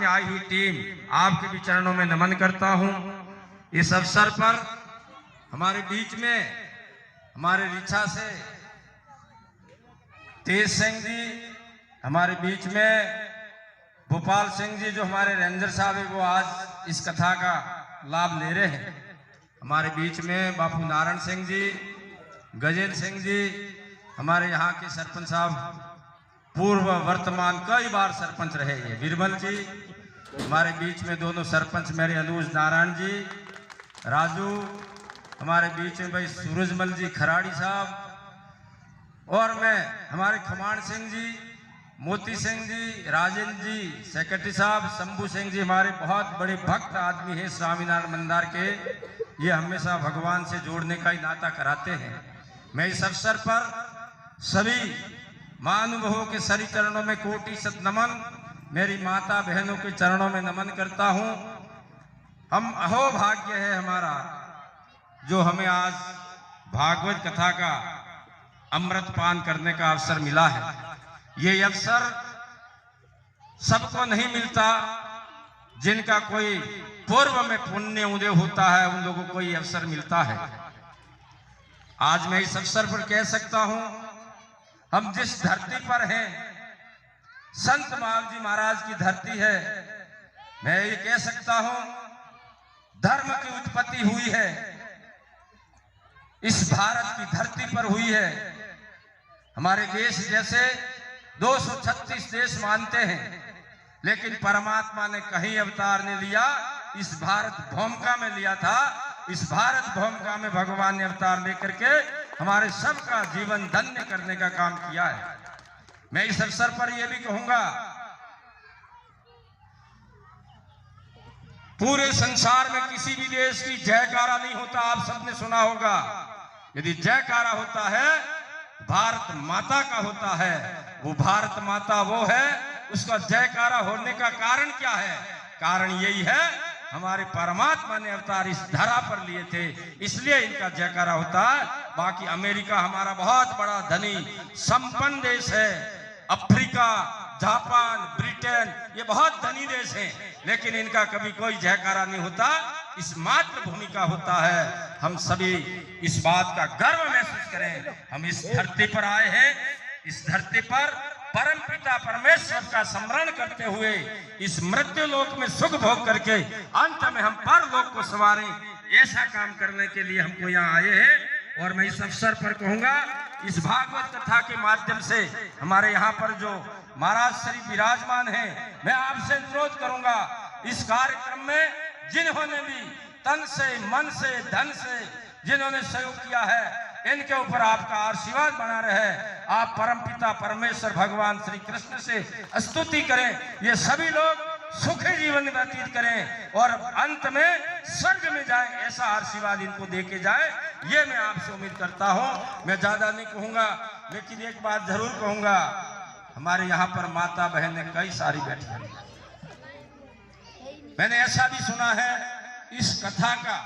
में आई हुई टीम, आपके भी चरणों में नमन करता हूं। इस अवसर पर हमारे बीच में हमारे रीछा से तेज सिंह जी, हमारे बीच में भोपाल सिंह जी जो हमारे रेंजर साहब है, वो आज इस कथा का लाभ ले रहे हैं। हमारे बीच में बापू नारायण सिंह जी, गजेंद्र सिंह जी, हमारे यहाँ के सरपंच साहब, पूर्व वर्तमान कई बार सरपंच रहे हैं, बीरबल जी। हमारे बीच में दोनों सरपंच मेरे अनुज नारायण जी, राजू। हमारे बीच में भाई सूरजमल जी खराड़ी साहब, और मैं हमारे खमाण सिंह जी, मोती सिंह जी, राजेंद्र जी, सेक्रेटरी साहब, शंभू सिंह जी, हमारे बहुत बड़े भक्त आदमी हैं स्वामीनारायण मंदिर के। ये हमेशा भगवान से जोड़ने का ही नाता कराते हैं। मैं इस अवसर पर सभी महानुभावों के सरी चरणों में कोटि शत नमन, मेरी माता बहनों के चरणों में नमन करता हूं। हम अहो भाग्य है हमारा जो हमें आज भागवत कथा का अमृत पान करने का अवसर मिला है। ये अवसर सबको नहीं मिलता। जिनका कोई पूर्व में पुण्य उदय होता है, उन लोगों को ये अवसर मिलता है। आज मैं इस अवसर पर कह सकता हूं, हम जिस धरती पर हैं, संत बाबूजी महाराज की धरती है। मैं ये कह सकता हूं, धर्म की उत्पत्ति हुई है, इस भारत की धरती पर हुई है। हमारे देश जैसे 236 देश मानते हैं, लेकिन परमात्मा ने कहीं अवतार नहीं लिया, इस भारत भूमिका में लिया था। इस भारत भूमिका में भगवान ने अवतार लेकर के हमारे सबका जीवन धन्य करने का काम किया है। मैं इस अवसर पर यह भी कहूंगा, पूरे संसार में किसी भी देश की जयकारा नहीं होता। आप सबने सुना होगा, यदि जयकारा होता है भारत माता का होता है। वो भारत माता वो है, उसका जयकारा होने का कारण क्या है? कारण यही है, हमारे परमात्मा ने अवतार इस धरा पर लिए थे, इसलिए इनका जयकारा होता है। बाकी अमेरिका हमारा बहुत बड़ा धनी संपन्न देश है, अफ्रीका, जापान, ब्रिटेन, ये बहुत धनी देश हैं, लेकिन इनका कभी कोई जयकारा नहीं होता। इस मातृभूमि का होता है। हम सभी इस बात का गर्व महसूस करें। हम इस धरती पर आए हैं, इस धरती पर परम पिता परमेश्वर का स्मरण करते हुए इस मृत्यु लोक में सुख भोग करके अंत में हम परलोक को संवारें, ऐसा काम करने के लिए हमको यहाँ आए हैं। और मैं इस अवसर पर कहूंगा, इस भागवत कथा के माध्यम से हमारे यहाँ पर जो महाराज श्री विराजमान हैं, मैं आपसे अनुरोध करूंगा, इस कार्यक्रम में जिन्होंने भी तन से, मन से, धन से जिन्होंने सहयोग किया है, इनके ऊपर आपका आशीर्वाद बना रहे। आप परमपिता परमेश्वर भगवान श्री कृष्ण से स्तुति करें, ये सभी लोग सुखी जीवन व्यतीत करें और अंत में स्वर्ग में जाएं, ऐसा आशीर्वाद इनको देके जाए, ये मैं आपसे उम्मीद करता हूं। मैं ज्यादा नहीं कहूंगा, लेकिन एक बात जरूर कहूंगा, हमारे यहाँ पर माता बहनें कई सारी बैठी हैं। मैंने ऐसा भी सुना है, इस कथा का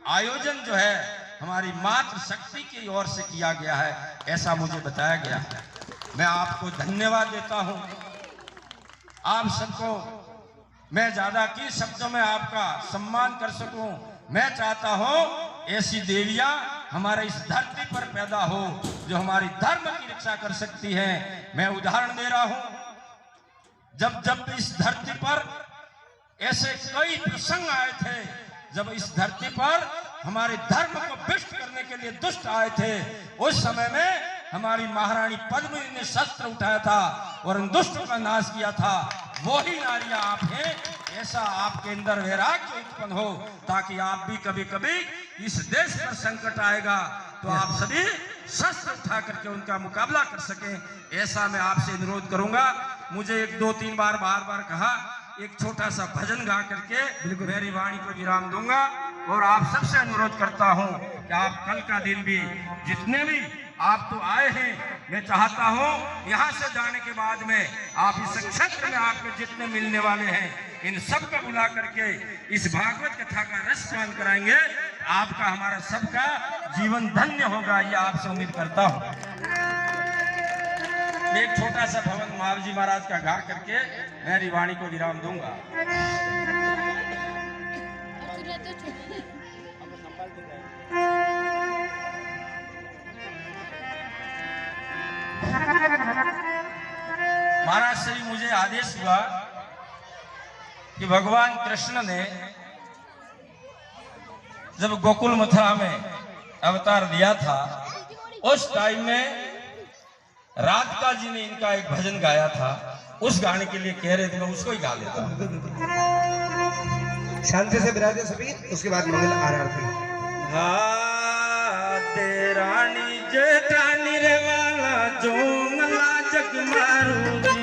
आयोजन जो है हमारी मातृ शक्ति की ओर से किया गया है, ऐसा मुझे बताया गया है। मैं आपको धन्यवाद देता हूं। आप सबको मैं ज्यादा की शब्दों में आपका सम्मान कर सकूं। मैं चाहता हूं ऐसी देवियां हमारे इस धरती पर पैदा हो जो हमारी धर्म की रक्षा कर सकती हैं। मैं उदाहरण दे रहा हूं, जब जब इस धरती पर ऐसे कई प्रसंग आए थे, जब इस धरती पर हमारे धर्म को भ्रष्ट करने के लिए दुष्ट आए थे, उस समय में हमारी महारानी पद्मिनी ने शस्त्र उठाया था और उन दुष्टों का नाश किया था। वही नारियां आप हैं। ऐसा आपके अंदर वैराग्य उत्पन्न हो, ताकि आप भी कभी कभी इस देश पर संकट आएगा तो आप सभी शस्त्र उठा करके उनका मुकाबला कर सकें, ऐसा मैं आपसे अनुरोध करूंगा। मुझे 1, 2, 3 बार कहा, एक छोटा सा भजन गा करके मेरी वाणी को विराम दूंगा। और आप सबसे अनुरोध करता हूं कि आप कल का दिन भी, जितने भी आप तो आए हैं, मैं चाहता हूं यहाँ से जाने के बाद में आप इस क्षेत्र में आपके जितने मिलने वाले हैं, इन सबको बुला करके इस भागवत कथा का रसपान कराएंगे। आपका, हमारा सबका जीवन धन्य होगा, ये आपसे उम्मीद करता हूं। एक छोटा सा भवन महावीर महाराज का गा करके मेरी वाणी को विराम दूंगा। महाराज से मुझे आदेश हुआ कि भगवान कृष्ण ने जब गोकुल मथुरा में अवतार लिया था उस टाइम में राधिका जी ने इनका एक भजन गाया था। उस गाने के लिए कह रहे थे, मैं उसको ही गा लेता हूं। शांति से विराजे सभी, उसके बाद मंगल आरती। रानी जेठानी रे वाला जो मला जग मारू जी।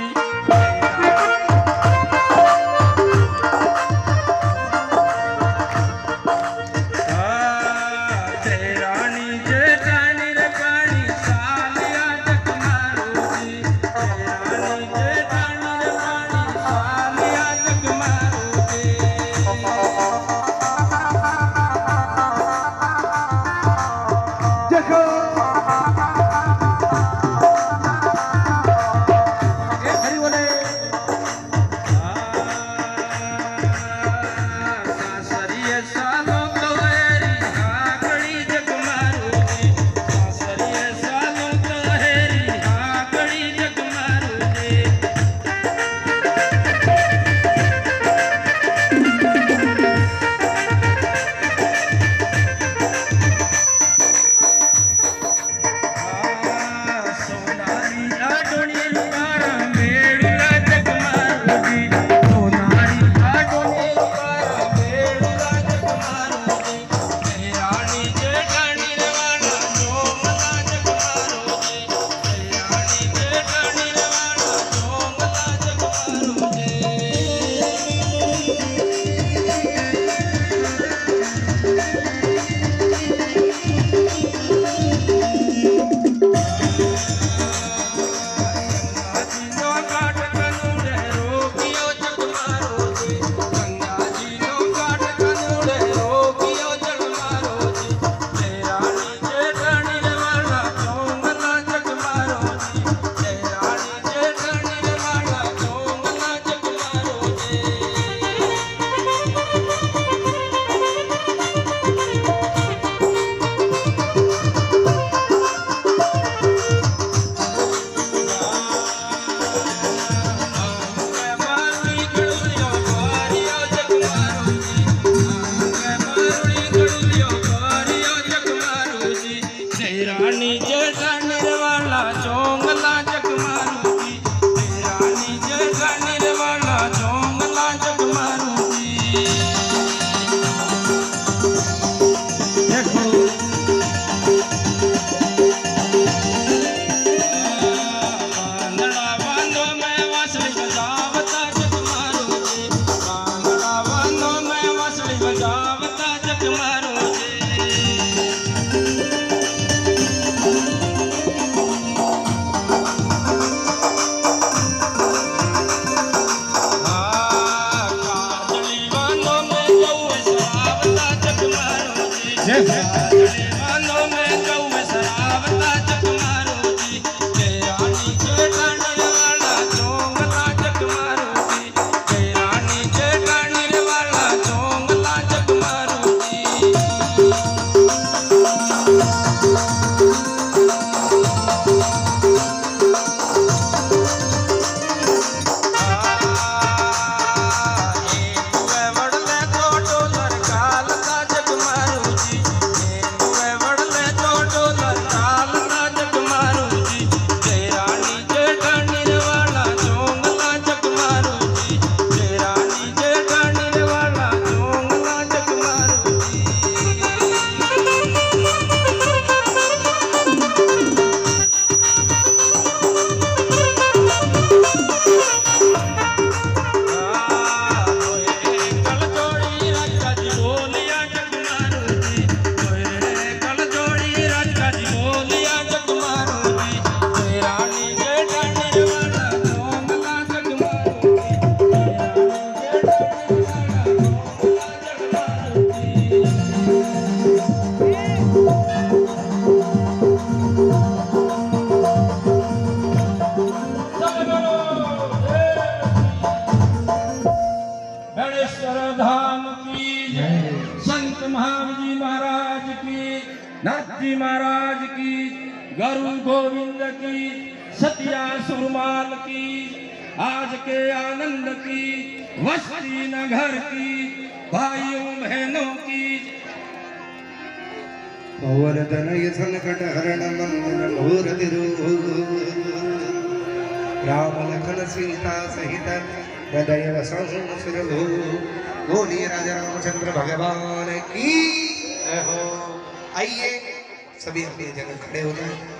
जलेश्वर धाम की, संत महावीर जी महाराज की, नाथ जी महाराज की, गरुड़ गोविंद की, सतिया सुरमाल की, आज के आनंद की, वस्ती नगर की, भाइयों बहनों की। पवन तनय संकट हरण मंगल मूर्ति रूप, राम लखन सीता सहित हृदय वसं सुर भू। बोलिए राजा रामचंद्र भगवान की जय हो। आइए सभी अपनी जगह खड़े हो जाए।